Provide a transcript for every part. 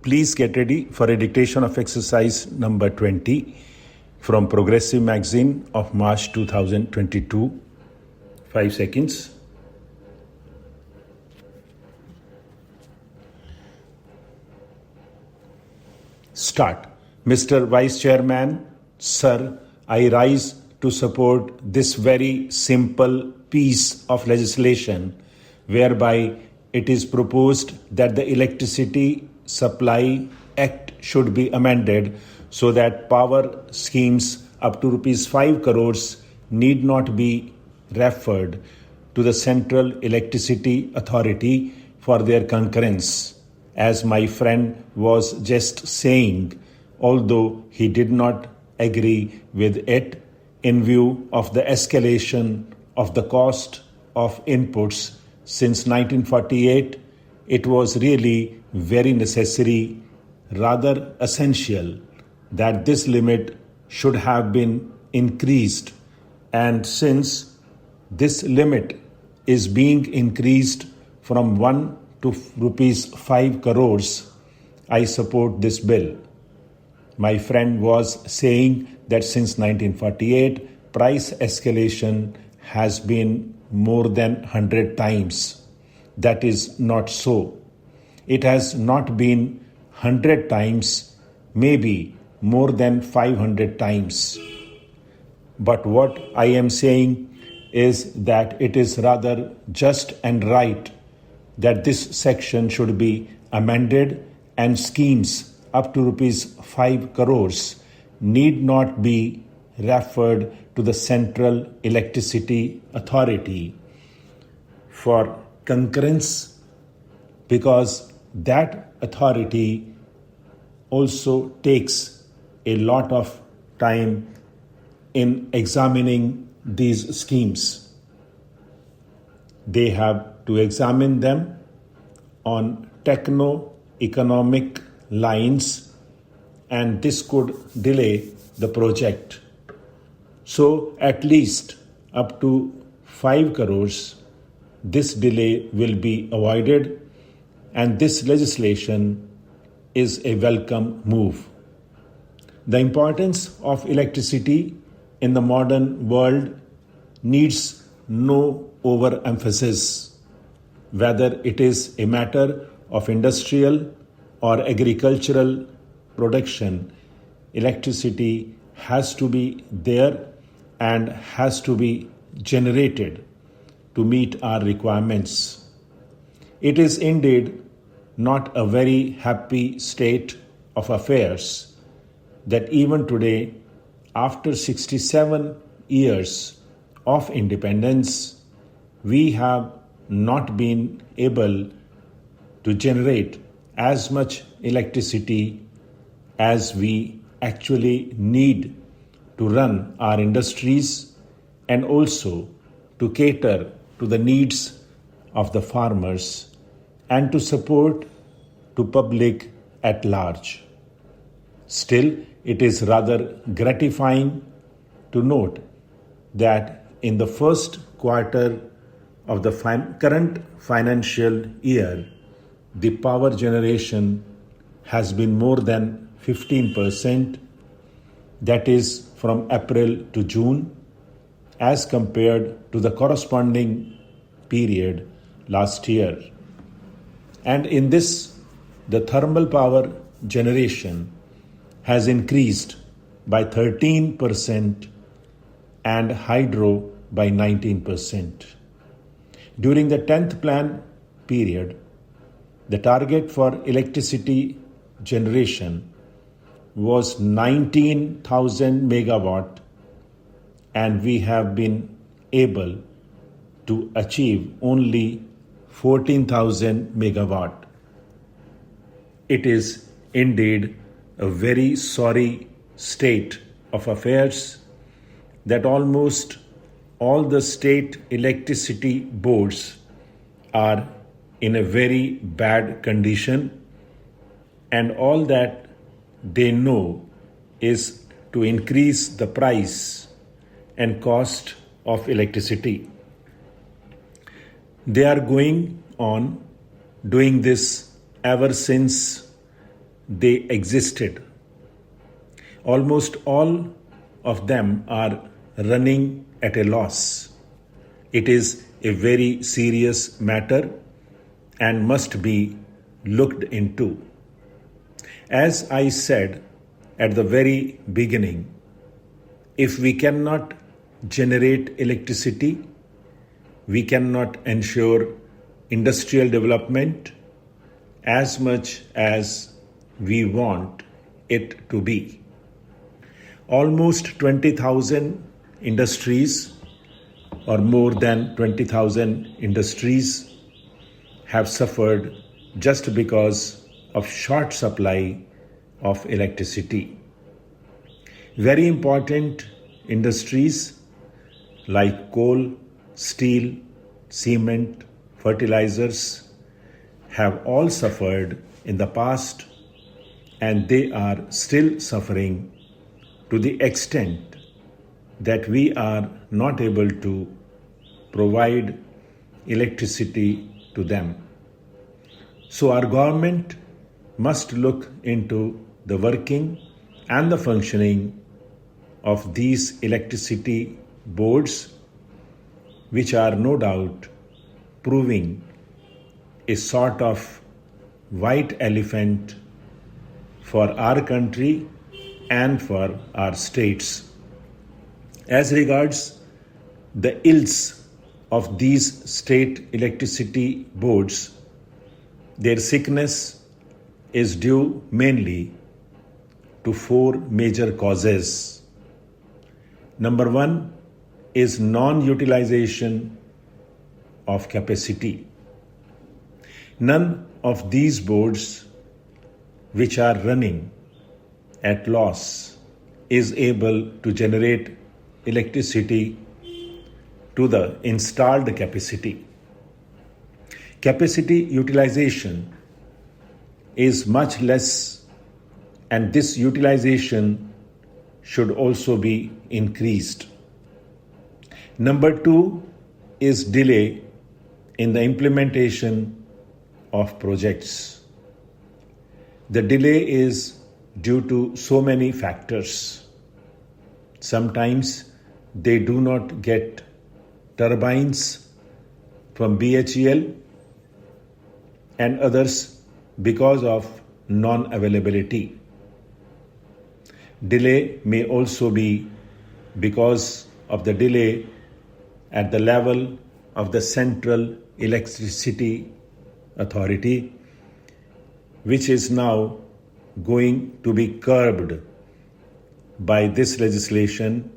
Please get ready for a dictation of exercise number 20 from Progressive Magazine of March 2022. 5 seconds. Start. Mr. Vice Chairman, Sir, I rise to support this very simple piece of legislation whereby it is proposed that the Electricity Supply Act should be amended so that power schemes up to Rs 5 crores need not be referred to the Central Electricity Authority for their concurrence. As my friend was just saying, although he did not agree with it in view of the escalation of the cost of inputs since 1948, it was really very necessary, rather essential, that this limit should have been increased. And since this limit is being increased from 1 to Rs 5 crores, I support this bill. My friend was saying that since 1948, price escalation has been more than 100 times. That is not so. It has not been 100 times, maybe more than 500 times. But what I am saying is that it is rather just and right that this section should be amended and schemes up to Rs 5 crores need not be referred to the Central Electricity Authority for concurrence, because that authority also takes a lot of time in examining these schemes. They have to examine them on techno-economic lines, and this could delay the project. So at least up to 5 crores, this delay will be avoided, and this legislation is a welcome move. The importance of electricity in the modern world needs no overemphasis. Whether it is a matter of industrial or agricultural production, electricity has to be there and has to be generated to meet our requirements. It is indeed not a very happy state of affairs that even today, after 67 years of independence, we have not been able to generate as much electricity as we actually need to run our industries and also to cater to the needs of the farmers and to support to public at large. Still, it is rather gratifying to note that in the first quarter of the current financial year, the power generation has been more than 15%, that is from April to June, as compared to the corresponding period last year. And in this, the thermal power generation has increased by 13% and hydro by 19%. During the 10th plan period, the target for electricity generation was 19,000 megawatt, and we have been able to achieve only 14,000 megawatt. It is indeed a very sorry state of affairs that almost all the state electricity boards are in a very bad condition, and all that they know is to increase the price and cost of electricity. They are going on doing this ever since they existed. Almost all of them are running at a loss. It is a very serious matter and must be looked into. As I said at the very beginning, if we cannot generate electricity, we cannot ensure industrial development as much as we want it to be. Almost 20,000 industries, or more than 20,000 industries, have suffered just because of short supply of electricity. Very important industries like coal, steel, cement, fertilizers have all suffered in the past, and they are still suffering to the extent that we are not able to provide electricity to them. So our government must look into the working and the functioning of these electricity boards, which are no doubt proving a sort of white elephant for our country and for our states. As regards the ills of these state electricity boards, their sickness is due mainly to four major causes. Number one is non-utilization of capacity. None of these boards which are running at loss is able to generate electricity to the installed capacity. Capacity utilization is much less, and this utilization should also be increased. Number two is delay in the implementation of projects. The delay is due to so many factors. Sometimes they do not get turbines from BHEL, and others because of non-availability. Delay may also be because of the delay at the level of the Central Electricity Authority, which is now going to be curbed by this legislation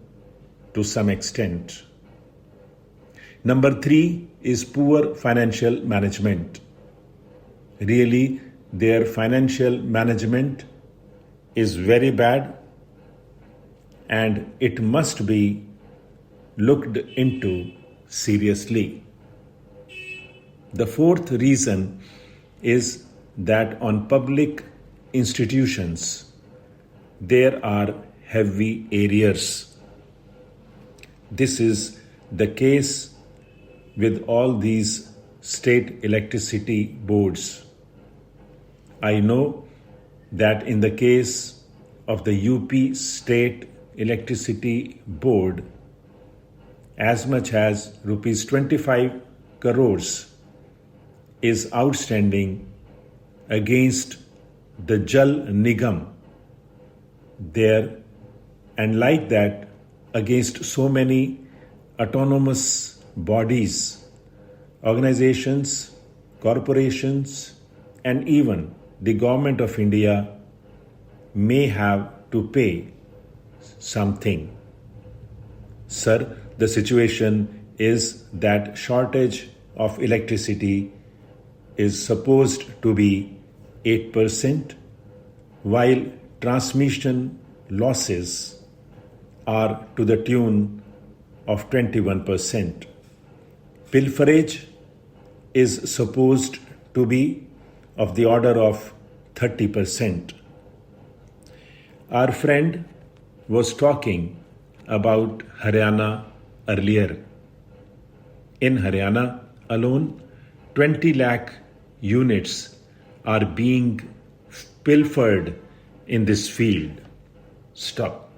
to some extent. Number three is poor financial management. Really, their financial management is very bad, and it must be looked into seriously. The fourth reason is that on public institutions there are heavy arrears. This is the case with all these state electricity boards. I know that in the case of the UP State Electricity Board, as much as rupees 25 crores is outstanding against the Jal Nigam there, and like that against so many autonomous bodies, organizations, corporations, and even the government of India may have to pay something. Sir, the situation is that shortage of electricity is supposed to be 8%, while transmission losses are to the tune of 21%. Pilferage is supposed to be of the order of 30%. Our friend was talking about Haryana earlier. In Haryana alone, 20 lakh units are being pilfered in this field. Stop.